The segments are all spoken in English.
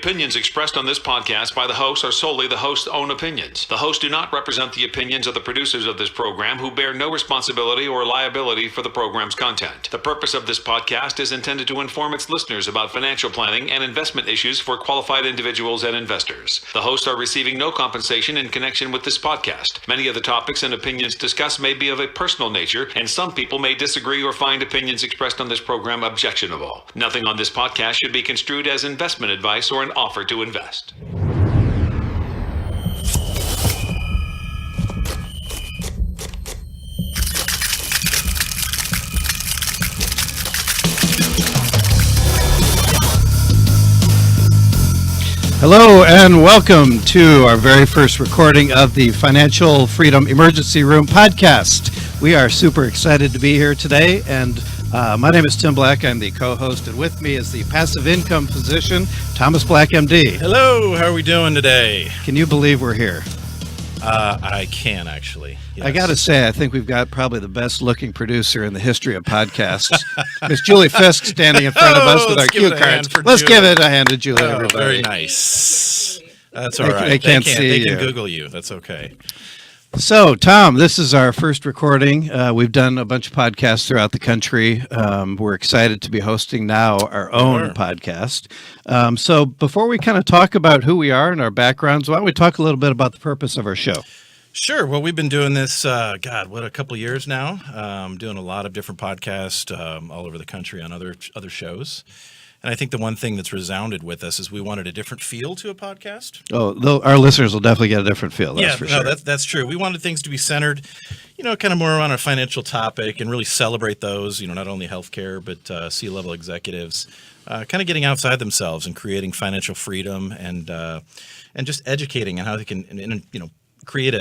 opinions expressed on this podcast by the host are solely the host's own opinions. The hosts do not represent the opinions of the producers of this program, who bear no responsibility or liability for the program's content. The purpose of this podcast is intended to inform its listeners about financial planning and investment issues for qualified individuals and investors. The hosts are receiving no compensation in connection with this podcast. Many of the topics and opinions discussed may be of a personal nature, and some people may disagree or find opinions expressed on this program objectionable. Nothing on this podcast should be construed as investment advice or an offer to invest. Hello and welcome to our very first recording of the Financial Freedom Emergency Room podcast. We are super excited to be here today, and my name is Tim Black. I'm the co-host, and with me is the passive income physician, Thomas Black, MD. Hello, how are we doing today? Can you believe we're here? I can, actually. Yes. I got to say, I think we've got probably the best-looking producer in the history of podcasts. Miss Julie Fisk standing in front of us with our cue cards. Let's give it a hand to Julie, everybody. Very nice. That's all right. They can't see They can you. Google you. That's okay. So, Tom, this is our first recording. We've done a bunch of podcasts throughout the country. We're excited to be hosting now our own podcast. So before we kind of talk about who we are and our backgrounds, why don't we talk a little bit about the purpose of our show? Sure. Well, we've been doing this, a couple of years now, doing a lot of different podcasts all over the country on other shows. And I think the one thing that's resounded with us is we wanted a different feel to a podcast. Oh, our listeners will definitely get a different feel. That's for sure. That's true. We wanted things to be centered, kind of more around a financial topic and really celebrate those, not only healthcare, but C-level executives, kind of getting outside themselves and creating financial freedom and just educating on how they can, create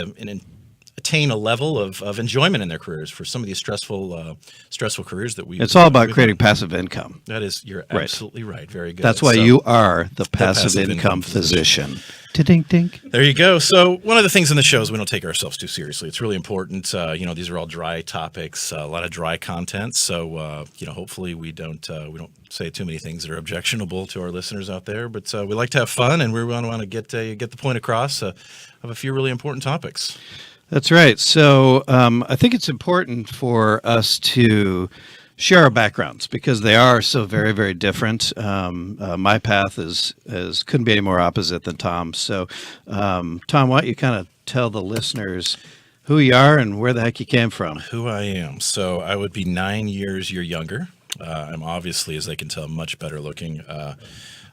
attain a level of enjoyment in their careers for some of these stressful careers that we. It's all about creating passive income. That is, you're absolutely right. Very good. That's why you are the passive income physician. Tink. There you go. So one of the things in the show is we don't take ourselves too seriously. It's really important. These are all dry topics, a lot of dry content. So hopefully we don't say too many things that are objectionable to our listeners out there. But we like to have fun, and we want to get the point across of a few really important topics. That's right. So I think it's important for us to share our backgrounds because they are so very, very different. My path couldn't be any more opposite than Tom's. So, Tom, why don't you kind of tell the listeners who you are and where the heck you came from? Who I am. So I would be 9 years younger. I'm obviously, as they can tell, much better looking.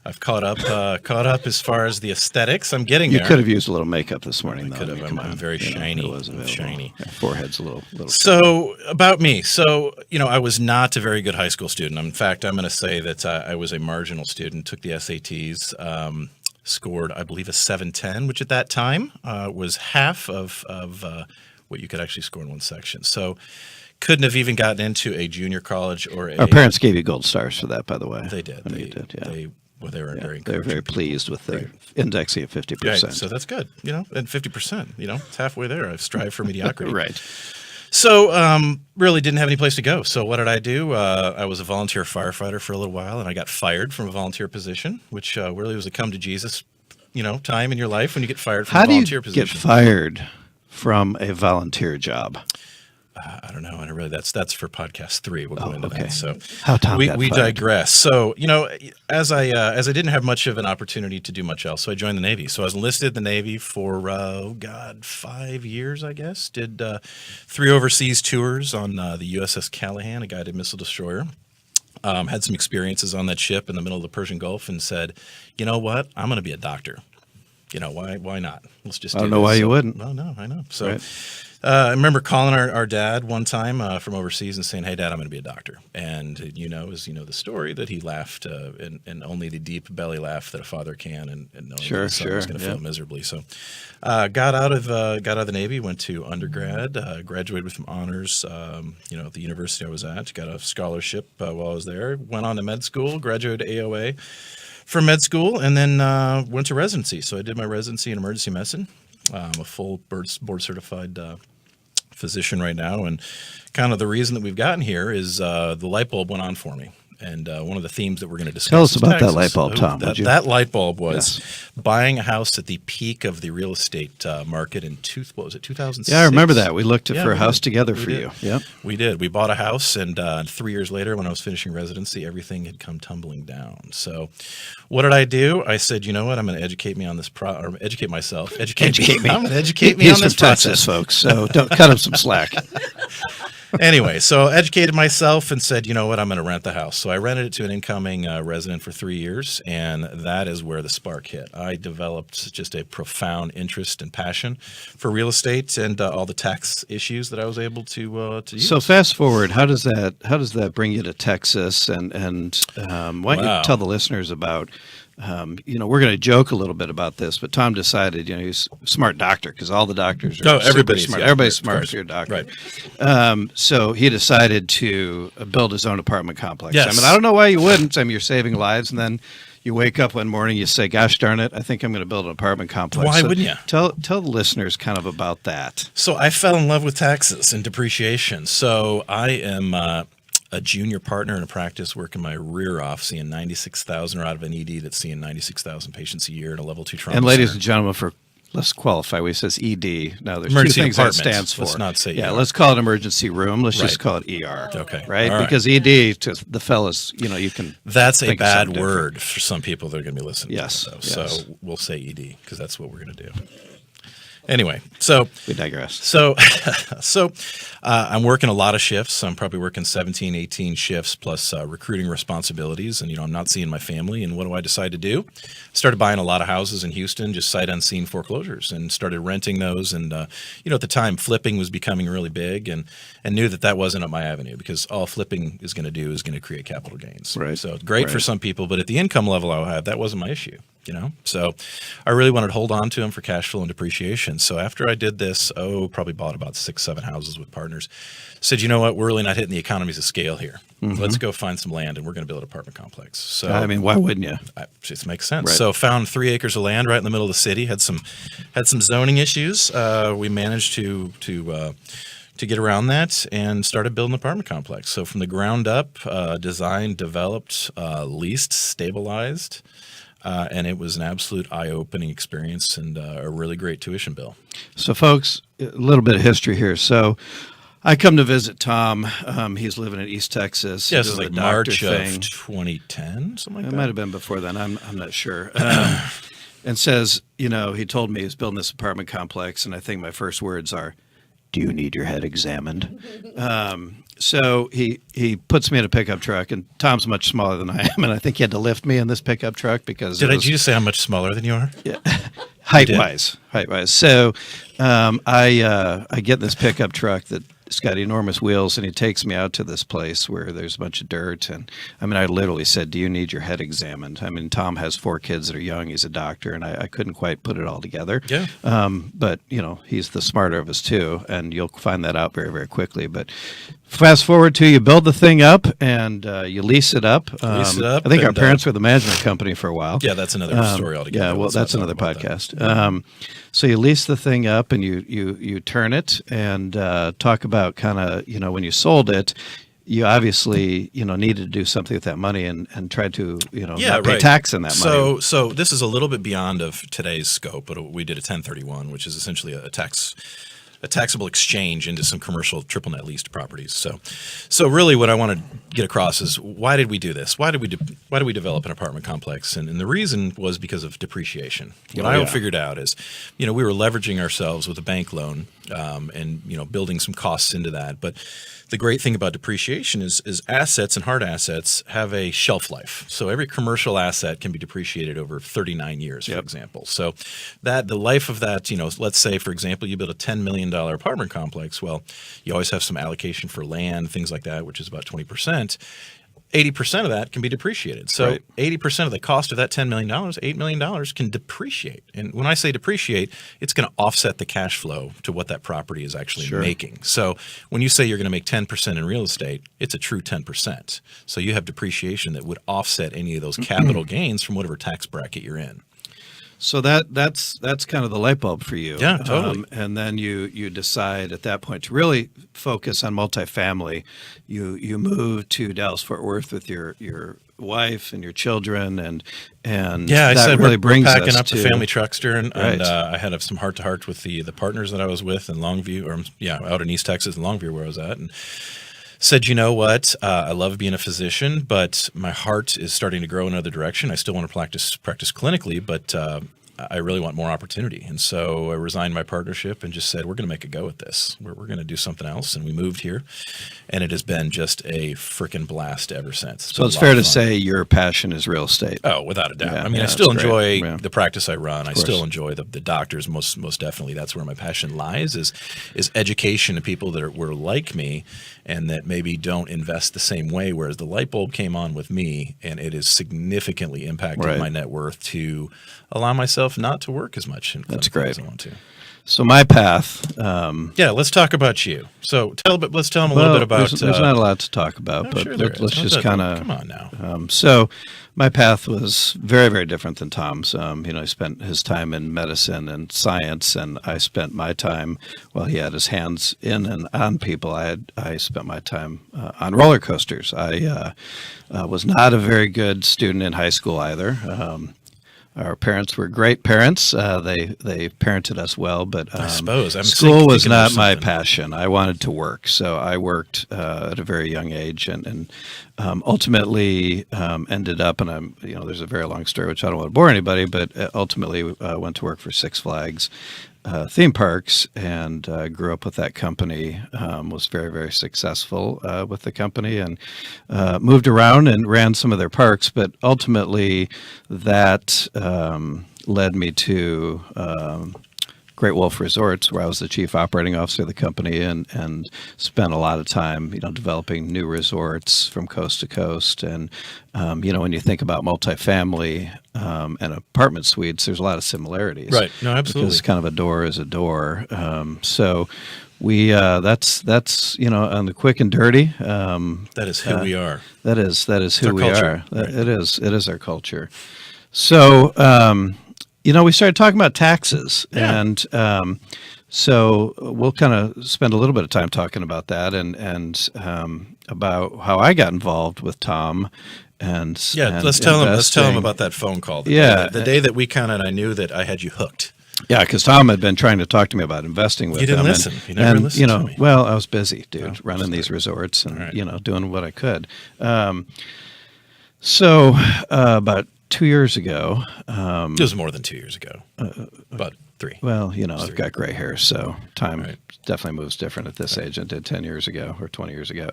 I've caught up as far as the aesthetics. I'm getting there. You could have used a little makeup this morning, though. I could have. I'm very shiny. Shiny. Your forehead's a little. So about me. So I was not a very good high school student. In fact, I'm going to say that I was a marginal student. Took the SATs. Scored, I believe, a 710, which at that time was half of what you could actually score in one section. So couldn't have even gotten into a junior college or Our parents gave you gold stars for that, by the way. They did. They did. Yeah. They were very encouraging. They were very pleased with their indexing of 50%. Right, so that's good, and 50%, it's halfway there. I strive for mediocrity. Right. So really didn't have any place to go. So what did I do? I was a volunteer firefighter for a little while, and I got fired from a volunteer position, which really was a come to Jesus, time in your life when you get fired from a volunteer position. How do you get fired from a volunteer job? I don't know. And really, that's for podcast 3. We'll go into that. So how Tom got we fired. digress. So as I didn't have much of an opportunity to do much else, so I joined the Navy. So I was enlisted in the Navy for 5 years, I guess. Did 3 overseas tours on the USS Callahan, a guided missile destroyer. Had some experiences on that ship in the middle of the Persian Gulf, and said, you know what, I'm going to be a doctor. Why not? Let's just. I don't know why you wouldn't. No, I know. So. Right. I remember calling our dad one time from overseas and saying, "Hey, Dad, I'm going to be a doctor." And the story that he laughed, and only the deep belly laugh that a father can, and knowing that his son was going to fail miserably. So, got out of the Navy, went to undergrad, graduated with some honors. At the university I was at, got a scholarship while I was there. Went on to med school, graduated AOA from med school, and then went to residency. So I did my residency in emergency medicine. I'm a full board certified physician right now, and kind of the reason that we've gotten here is the light bulb went on for me. And one of the themes that we're going to discuss. Tell us about that taxes. light bulb, Tom. That light bulb was buying a house at the peak of the real estate market in 2006? Yeah, I remember that. We looked for a house did. together We for did. you. Yep. We did. We bought a house, and 3 years later, when I was finishing residency, everything had come tumbling down. So, what did I do? I said, you know what? I'm going to educate me on this or educate myself. Educate me. I'm going to educate me He's on this from Texas, process. folks, so don't cut him some slack. Anyway, so educated myself and said, you know what, I'm going to rent the house. So I rented it to an incoming resident for 3 years, and that is where the spark hit. I developed just a profound interest and passion for real estate and all the tax issues that I was able to use. So fast forward, how does that bring you to Texas? And why don't you tell the listeners about? We're going to joke a little bit about this, but Tom decided, he's a smart doctor because all the doctors are everybody's smart. yeah, Everybody's smart course. if you're a doctor. Right. So he decided to build his own apartment complex. Yes. I don't know why you wouldn't. You're saving lives, and then you wake up one morning, you say, "Gosh darn it, I think I'm going to build an apartment complex." Why wouldn't you? Tell the listeners kind of about that. So I fell in love with taxes and depreciation. So I am a junior partner in a practice working my rear off, seeing 96,000 out of an ED that's seeing 96,000 patients a year in a level 2 trauma And ladies center. and gentlemen, let's qualify. We says ED. Now there's Emergency two things that department. stands for. Let's not say yeah. ER. Let's call it emergency room. Let's Right. just call it ER. Okay. Right? All right. Because ED to the fellas, you can. That's a think of bad something word for some people that are going to be listening Yes, to this. yes. So we'll say ED because that's what we're going to do. Anyway, so We digress. So I'm working a lot of shifts. I'm probably working 17, 18 shifts plus recruiting responsibilities. And, I'm not seeing my family. And what do I decide to do? Started buying a lot of houses in Houston, just sight unseen foreclosures, and started renting those. And, at the time, flipping was becoming really big, and knew that wasn't up my avenue because all flipping is going to do is going to create capital gains. Right. So great for Right. some people, but at the income level I had, that wasn't my issue. So I really wanted to hold on to them for cash flow and depreciation. So after I did this, probably bought about 6-7 houses with partners, said, you know what, we're really not hitting the economies of scale here. Mm-hmm. Let's go find some land and we're going to build an apartment complex. So why wouldn't you? it just makes sense. Right. So found 3 acres of land right in the middle of the city, had some zoning issues. We managed to get around that and started building an apartment complex. So from the ground up, designed, developed, leased, stabilized. And it was an absolute eye-opening experience and a really great tuition bill. So, folks, a little bit of history here. So, I come to visit Tom. He's living in East Texas. Yes, it's doing like the doctor March thing. of 2010, something like It that. might have been before then. I'm not sure. And says, he told me he's building this apartment complex, and I think my first words are, "Do you need your head examined?" So he puts me in a pickup truck, and Tom's much smaller than I am, and I think he had to lift me in this pickup truck because Did you just say I'm much smaller than you are? height-wise. So I get in this pickup truck that it's got enormous wheels, and he takes me out to this place where there's a bunch of dirt. And I literally said, "Do you need your head examined?" Tom has 4 kids that are young. He's a doctor, and I couldn't quite put it all together. Yeah. But he's the smarter of us too, and you'll find that out very, very quickly. But fast forward to you build the thing up and you lease it up. Lease it up I think our and, parents were the management company for a while. Yeah, that's another story altogether. Yeah, well, Let's not that's talk another about that. podcast. So you lease the thing up and you turn it and talk about kind of, when you sold it, you obviously, needed to do something with that money and try to, not pay tax on that money. So this is a little bit beyond of today's scope, but we did a 1031, which is essentially a taxable exchange into some commercial triple net leased properties. So really what I want to get across is why did we do this? Why did we develop an apartment complex? And the reason was because of depreciation. What I figured out is, we were leveraging ourselves with a bank loan and building some costs into that. But the great thing about depreciation is assets and hard assets have a shelf life. So every commercial asset can be depreciated over 39 years, for example. So that the life of that, let's say, for example, you build a $10 million apartment complex. Well, you always have some allocation for land, things like that, which is about 20%. 80% of that can be depreciated. So 80% of the cost of that $10 million, $8 million can depreciate. And when I say depreciate, it's going to offset the cash flow to what that property is actually making. So when you say you're going to make 10% in real estate, it's a true 10%. So you have depreciation that would offset any of those capital gains from whatever tax bracket you're in. So that's kind of the light bulb for you. Yeah, totally. And then you decide at that point to really focus on multifamily. You move to Dallas Fort Worth with your wife and your children, and yeah, that I said really we're brings packing us up to the family truckster, and Right. I had some heart to heart with the partners that I was with in Longview, out in East Texas, in Longview, where I was at, and said, you know what, I love being a physician, but my heart is starting to grow in another direction. I still want to practice clinically, but I really want more opportunity. And so I resigned my partnership and just said, we're going to make a go at this. We're going to do something else. And we moved here, and it has been just a freaking blast ever since. So it's fair to say your passion is real estate. Oh, without a doubt. Yeah, I mean, I yeah, still that's great. enjoy Yeah. the practice I run. I course. still enjoy the doctors. Most definitely, that's where my passion lies. Is education to people that were like me, and that maybe don't invest the same way. Whereas the light bulb came on with me, and it has significantly impacted Right. my net worth to allow myself not to work as much. That's clinical great. as I want to. So my path. Yeah, let's talk about you. So let's tell them a little bit about. There's not a lot to talk about, no, but sure there let's is. just kind of come on now. So my path was very, very different than Tom's. He spent his time in medicine and science, and I spent my time, while he had his hands in and on people, I spent my time on roller coasters. I was not a very good student in high school either. Our parents were great parents. They parented us well, but I suppose school was thinking of not my something. passion. I wanted to work, so I worked at a very young age, and ultimately ended up. And there's a very long story which I don't want to bore anybody, but ultimately went to work for Six Flags theme parks, and grew up with that company. Was very, very successful with the company, and moved around and ran some of their parks. But ultimately, that led me to Great Wolf Resorts, where I was the chief operating officer of the company, and spent a lot of time, developing new resorts from coast to coast. And when you think about multifamily and apartment suites, there's a lot of similarities. Right. No, absolutely. Because kind of a door is a door. So we that's on the quick and dirty. That is who we are. That is who our we culture, are. right. It is our culture. So we started talking about taxes, Yeah. and so we'll kind of spend a little bit of time talking about that, and about how I got involved with Tom. And Let's tell him investing. about that phone call. The day that I knew that I had you hooked. Yeah, because Tom had been trying to talk to me about investing with You didn't him. listen. You never listened to me. Well, I was busy, dude, Oh, running sorry. these resorts and, Right. doing what I could. So about 2 years ago, It was more than 2 years ago. About 3. well, I've got gray hair, so time Right. definitely moves different at this age than it did 10 years ago or 20 years ago.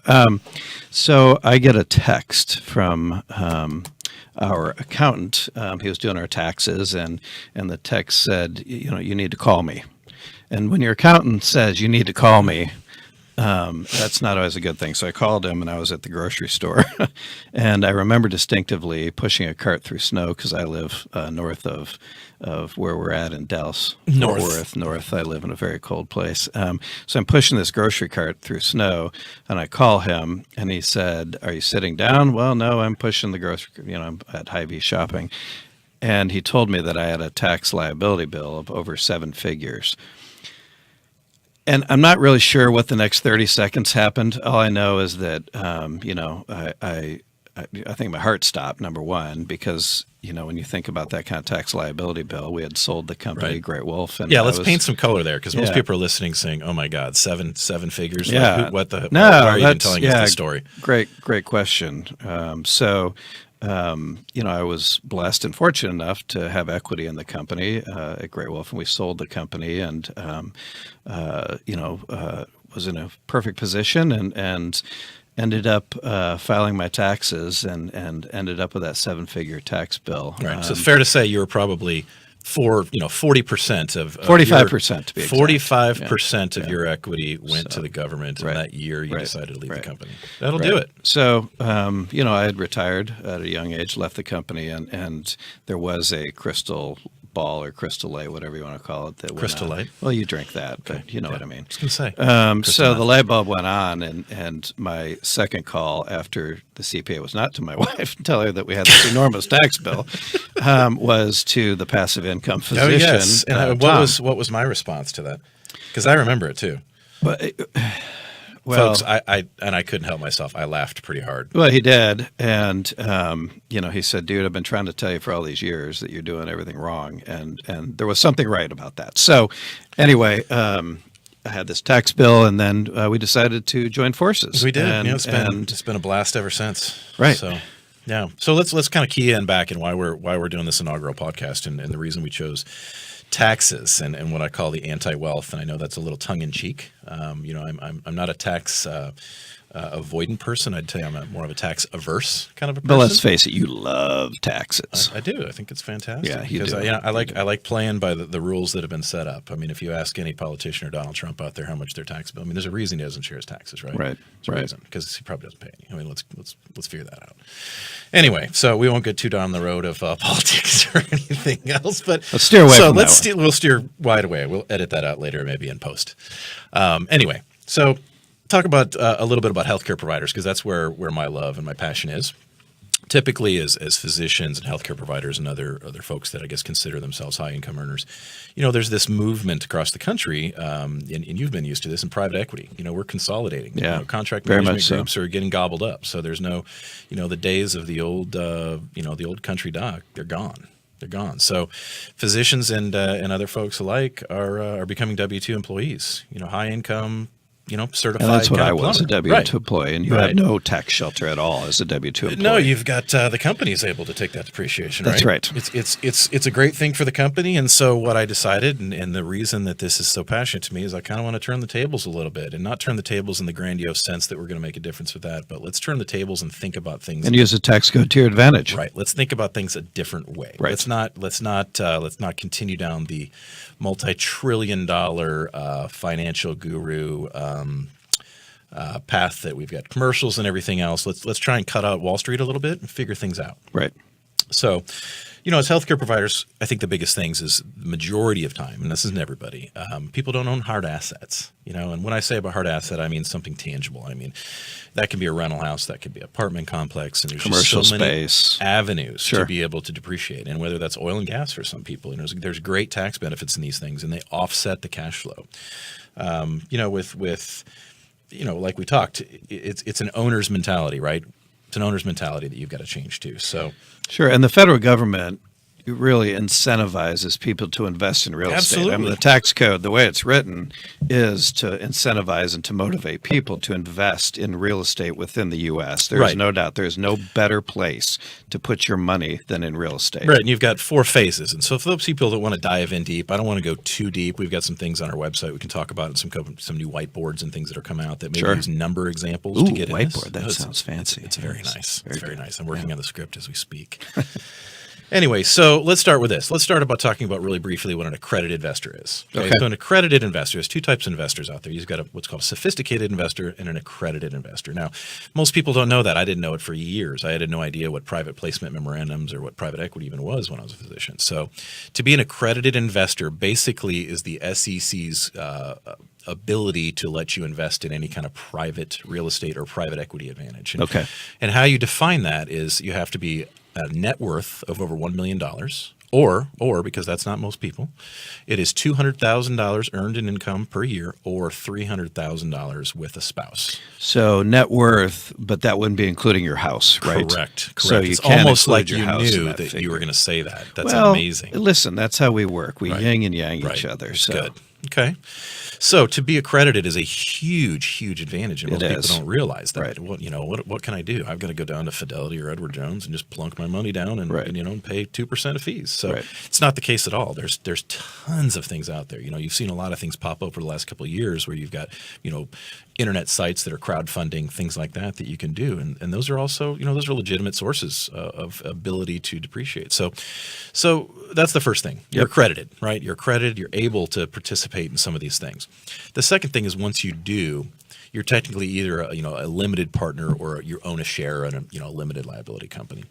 So I get a text from our accountant. He was doing our taxes, and the text said, you need to call me. And when your accountant says you need to call me, that's not always a good thing. So I called him, and I was at the grocery store, and I remember distinctively pushing a cart through snow because I live north of where we're at in Dallas, North. Fort Worth, north. I live in a very cold place. So I'm pushing this grocery cart through snow, and I call him, and he said, "Are you sitting down?" "Well, no, I'm pushing the grocery. I'm at Hy-Vee shopping." And he told me that I had a tax liability bill of over 7 figures. And I'm not really sure what the next 30 seconds happened. All I know is that, I think my heart stopped, number one, because, when you think about that kind of tax liability bill, we had sold the company, Right. Great Wolf. And Yeah, I let's was- paint some color there, because most Yeah. people are listening saying, "Oh my God, seven figures." Yeah. Like, what the? No, why are you even that's- telling yeah, us this story? Great question. I was blessed and fortunate enough to have equity in the company at Great Wolf, and we sold the company, and was in a perfect position, and ended up filing my taxes, and ended up with that 7-figure tax bill. Right. So it's fair to say you were probably 40% of 45% to be exact. 45% of your equity went to the government, Right. and that year you Right. decided to leave Right. the company. That'll Right. do it. So, I had retired at a young age, left the company, and there was a crystal Ball or Crystal Light, whatever you want to call it. That went Crystal on. Light? Well, you drink that, but you know what I mean. I was going to say. So the light bulb went on, and my second call after the CPA was not to my wife and tell her that we had this enormous tax bill, was to the passive income physician. Oh, yes. And what was my response to that? Because I remember it too. But, well, folks, I couldn't help myself. I laughed pretty hard. Well, he did, and he said, "Dude, I've been trying to tell you for all these years that you're doing everything wrong," and there was something right about that. So, anyway, I had this tax bill, and then we decided to join forces. We did. And, it's been a blast ever since. Right. So, yeah. So let's kind of key in back and why we're doing this inaugural podcast, and the reason we chose taxes and what I call the anti-wealth. And I know that's a little tongue in cheek. I'm not a tax avoidant person. I'd say I'm more of a tax averse kind of a person. But let's face it, you love taxes. I do. I think it's fantastic. Yeah, you because do. I like playing by the rules that have been set up. I mean, if you ask any politician or Donald Trump out there how much their tax bill, I mean, there's a reason he doesn't share his taxes, right? Right. There's a reason, because he probably doesn't pay any. I mean, let's figure that out. Anyway, so we won't get too down the road of politics or anything else, but Let's steer away from that one. We'll steer wide away. We'll edit that out later, maybe in post. Anyway, so talk about a little bit about healthcare providers, because that's where my love and my passion is. Typically, as physicians and healthcare providers and other folks that I guess consider themselves high income earners, there's this movement across the country, and you've been used to this in private equity. We're consolidating. Yeah, contract very management much so. groups are getting gobbled up. So there's no, the days of the old, the old country doc. They're gone. They're gone. So physicians and other folks alike are becoming W-2 employees. High income. Certified. And that's what kind I of was, plumber. a W-2 employee, and you Right. have no tax shelter at all as a W-2 employee. No, you've got the company's able to take that depreciation. That's right. It's a great thing for the company, and so what I decided, and the reason that this is so passionate to me, is I kind of want to turn the tables a little bit, and not turn the tables in the grandiose sense that we're going to make a difference with that, but let's turn the tables and think about things. And use the tax code to your advantage. Right. Let's think about things a different way. Right. Let's not continue down the multi-trillion-dollar financial guru path that we've got commercials and everything else. Let's try and cut out Wall Street a little bit and figure things out. Right. So, as healthcare providers, I think the biggest things is the majority of time, and this isn't everybody, people don't own hard assets. And when I say about hard asset, I mean something tangible. I mean, that can be a rental house, that could be an apartment complex, and there's Commercial just so many space. avenues Sure. to be able to depreciate. And whether that's oil and gas for some people, there's great tax benefits in these things, and they offset the cash flow. With like we talked, it's an owner's mentality, right? It's an owner's mentality that you've got to change to. So, Sure. And the federal government really incentivizes people to invest in real estate. I mean, Absolutely. the tax code, the way it's written, is to incentivize and to motivate people to invest in real estate within the U.S. There's Right. no doubt there's no better place to put your money than in real estate. right, and you've got 4 phases. And so for those people that want to dive in deep, I don't want to go too deep. We've got some things on our website we can talk about, and some new whiteboards and things that are coming out that maybe Sure. use number examples Ooh, to get in this. whiteboard. That No, sounds fancy. It's very Yes. nice. Very It's very good. nice. I'm working on the script as we speak. Anyway, so let's start with this. Let's start about talking about really briefly what an accredited investor is. Okay. So an accredited investor, there's 2 types of investors out there. You've got what's called a sophisticated investor and an accredited investor. Now, most people don't know that. I didn't know it for years. I had no idea what private placement memorandums or what private equity even was when I was a physician. So to be an accredited investor basically is the SEC's ability to let you invest in any kind of private real estate or private equity advantage. Okay. And how you define that is you have to be a net worth of over $1 million, or because that's not most people, it is $200,000 earned in income per year, or $300,000 with a spouse. So net worth, but that wouldn't be including your house, right? Correct. So you It's can't almost include like your you house in knew that that figure. you were going to say that. That's Well, amazing. Listen, that's how we work. We Right. yin and yang Right. each other. It's So good. Okay. So to be accredited is a huge advantage, and It most is. people don't realize that. Right. What can I do? I've got to go down to Fidelity or Edward Jones and just plunk my money down and, Right. and pay 2% of fees. So Right. it's not the case at all. There's tons of things out there. You've seen a lot of things pop up over the last couple of years where you've got internet sites that are crowdfunding, things like that you can do. And those are also, those are legitimate sources of ability to depreciate. So that's the first thing. You're accredited, right? You're accredited. You're able to participate in some of these things. The second thing is once you do, you're technically either a limited partner or you own a share in a limited liability company.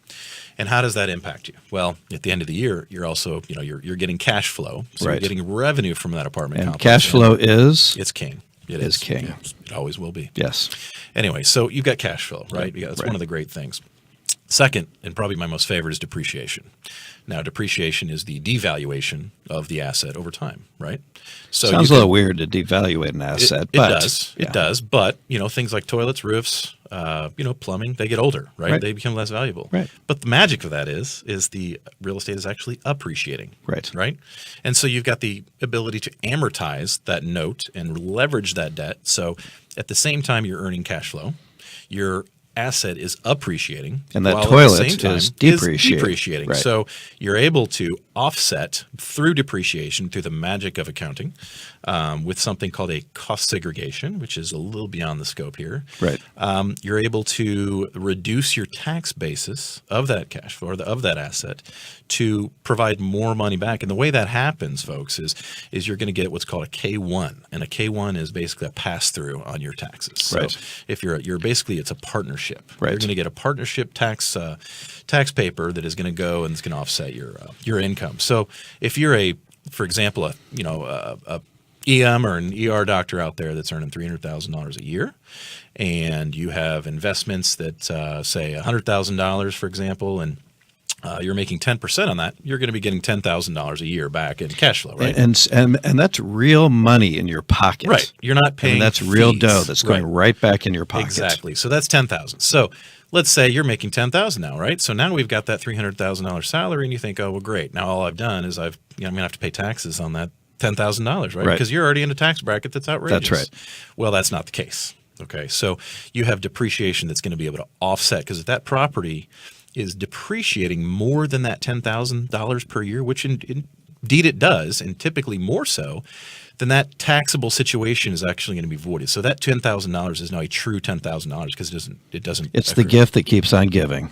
And how does that impact you? Well, at the end of the year, you're also you're getting cash flow, so you're getting revenue from that apartment and complex. Cash flow is it's king. It is king. Yeah, it always will be. Yes. Anyway, so you've got cash flow, right? That's one of the great things. Second, and probably my most favorite, is depreciation. Now, depreciation is the devaluation of the asset over time, right? So sounds a little weird to devaluate an asset. It does. Yeah. It does. But, things like toilets, roofs, plumbing, they get older, right? They become less valuable. Right. But the magic of that is the real estate is actually appreciating. Right. And so you've got the ability to amortize that note and leverage that debt. So at the same time you're earning cash flow, your asset is appreciating, and that while toilet at the same time is depreciating. Right. So you're able to offset through depreciation, through the magic of accounting, with something called a cost segregation, which is a little beyond the scope here. Right. You're able to reduce your tax basis of that cash flow, or of that asset, to provide more money back. And the way that happens, folks, is you're going to get what's called a K1, and a K1 is basically a pass through on your taxes. So if you're basically, it's a partnership. You're going to get a partnership tax paper that is going to go and it's going to offset your income. So if you're for example, a EM or an ER doctor out there that's earning $300,000 a year, and you have investments that say $100,000, for example, and you're making 10% on that, you're going to be getting $10,000 a year back in cash flow, right? And that's real money in your pocket. Right. You're not paying that's fees. Real dough that's going right back in your pocket. Exactly. So that's $10,000. So let's say you're making $10,000 now, right? So now we've got that $300,000 salary, and you think, oh, well, great. Now all I've done is I'm going to have to pay taxes on that $10,000, right? Because you're already in a tax bracket that's outrageous. That's right. Well, that's not the case. Okay. So you have depreciation that's going to be able to offset, because if that property is depreciating more than that $10,000 per year, which indeed it does, and typically more so, then that taxable situation is actually going to be voided. So that $10,000 is now a true $10,000 because it doesn't. It's the gift that keeps on giving.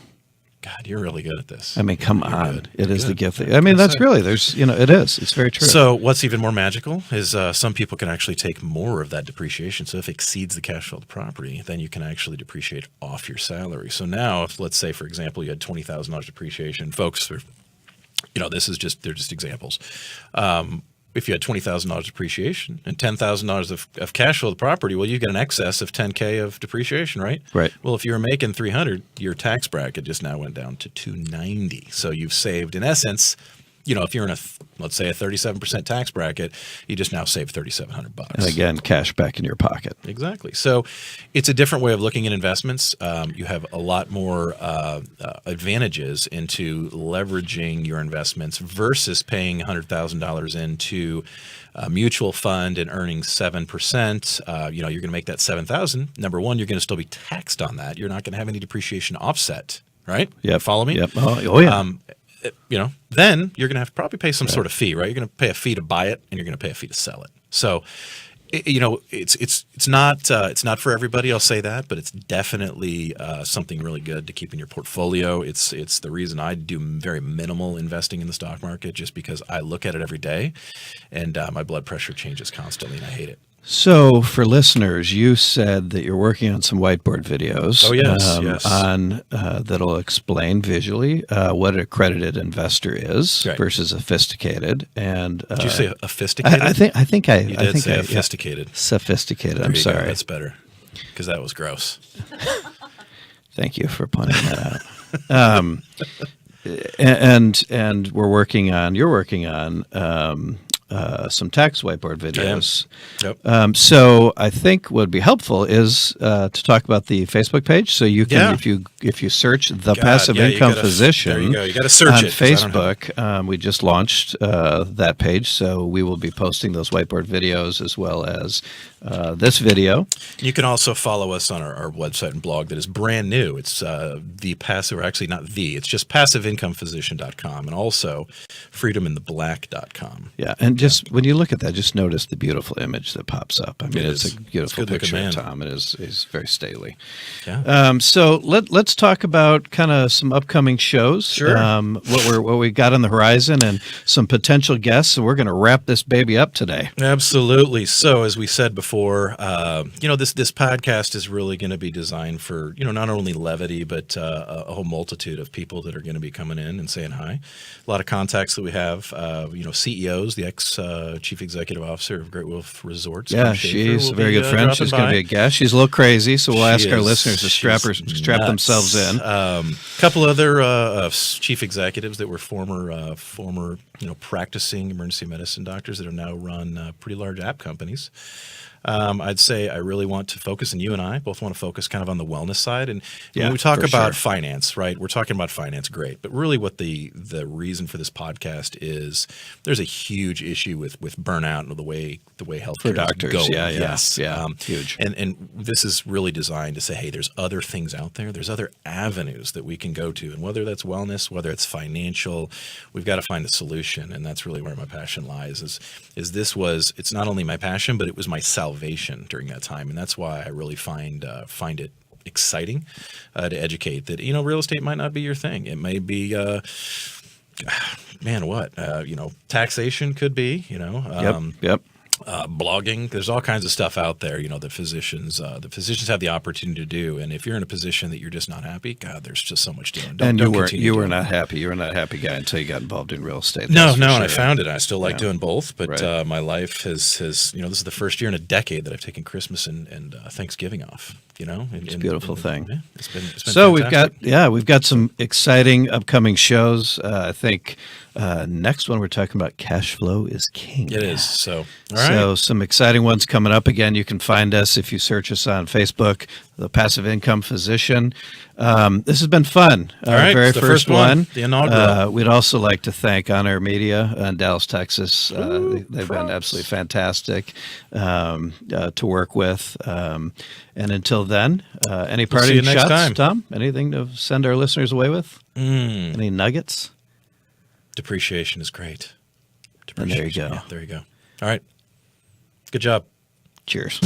God, you're really good at this. I mean, come on. It is the gift. I mean, that's really, it is. It's very true. So what's even more magical is some people can actually take more of that depreciation. So if it exceeds the cash flow of the property, then you can actually depreciate off your salary. So now, if let's say, for example, you had $20,000 depreciation, folks, they're just examples. If you had $20,000 depreciation and $10,000 of cash flow of the property, well, you get an excess of $10K of depreciation, right? Right. Well, if you were making $300, your tax bracket just now went down to $290. So you've saved, in essence, if you're in let's say a 37% tax bracket, you just now save $3,700. And again, cash back in your pocket. Exactly. So it's a different way of looking at investments. You have a lot more advantages into leveraging your investments versus paying $100,000 into a mutual fund and earning 7%. You're going to make that $7,000. Number one, you're going to still be taxed on that. You're not going to have any depreciation offset, right? Yeah. Follow me? Yep. Oh yeah. Then you're going to have to probably pay some sort of fee, right? You're going to pay a fee to buy it, and you're going to pay a fee to sell it. So, it's not for everybody. I'll say that, but it's definitely something really good to keep in your portfolio. It's the reason I do very minimal investing in the stock market, just because I look at it every day, and my blood pressure changes constantly, and I hate it. So, for listeners, you said that you're working on some whiteboard videos. Oh, yes. On that'll explain visually what an accredited investor is versus sophisticated. And did you say sophisticated? I think I did say I, sophisticated. Yeah, sophisticated. I'm sorry. Go. That's better, because that was gross. Thank you for pointing that out. And you're working on some tax whiteboard videos. Yeah. Yep. So I think what would be helpful is to talk about the Facebook page. So you can, if you search the Passive Income Physician, there you go. You got to search on it Facebook. We just launched that page, so we will be posting those whiteboard videos as well as this video. You can also follow us on our website and blog that is brand new. It's it's just PassiveIncomePhysician.com, and also freedomintheblack.com. Yeah, and just when you look at that, just notice the beautiful image that pops up. I mean, it's a beautiful good-looking picture man. of Tom. It is he's very stately. Yeah. So let's talk about kind of some upcoming shows. Sure. What we got on the horizon and some potential guests. And we're going to wrap this baby up today. Absolutely. So, as we said before, this podcast is really going to be designed for not only levity but a whole multitude of people that are going to be coming in and saying hi. A lot of contacts that we have. CEOs, the ex chief executive officer of Great Wolf Resorts. Yeah, Kim Schaefer, she's a will very be, good friend. dropping She's going to by. be a guest. She's a little crazy, so we'll ask our She listeners to strap she's themselves in. A couple other chief executives that were former practicing emergency medicine doctors that have now run pretty large app companies. I'd say I really want to focus, and you and I both want to focus kind of on the wellness side. And when we talk for about sure. finance, right, we're talking about finance, great. But really what the reason for this podcast is there's a huge issue with burnout and the way healthcare For doctors, is going. yeah. Yes. Huge. And this is really designed to say, hey, there's other things out there. There's other avenues that we can go to. And whether that's wellness, whether it's financial, we've got to find a solution. And that's really where my passion lies it's not only my passion, but it was my salvation during that time. And that's why I really find it exciting to educate that, real estate might not be your thing. It may be, taxation could be, Yep. blogging. There's all kinds of stuff out there, that physicians have the opportunity to do. And if you're in a position that you're just not happy, God, there's just so much doing. And you were not happy. You were not a happy guy until you got involved in real estate. No, That's for and sure. I found it. I still like doing both, but Right. my life has this is the first year in a decade that I've taken Christmas and Thanksgiving off. It's a beautiful thing. Yeah, it's been So fantastic. we've got some exciting upcoming shows. I think next one we're talking about cash flow is king. It is. So, all right. So some exciting ones coming up. Again, you can find us if you search us on Facebook, The Passive Income Physician. This has been fun. All right, Very it's the first first one, one. the inaugural. We'd also like to thank On Air Media in Dallas, Texas. They've been absolutely fantastic to work with. And until then, any see parting you next shots, time. Tom? Anything to send our listeners away with? Any nuggets? Depreciation is great. And there you go. Yeah, there you go. All right. Good job. Cheers.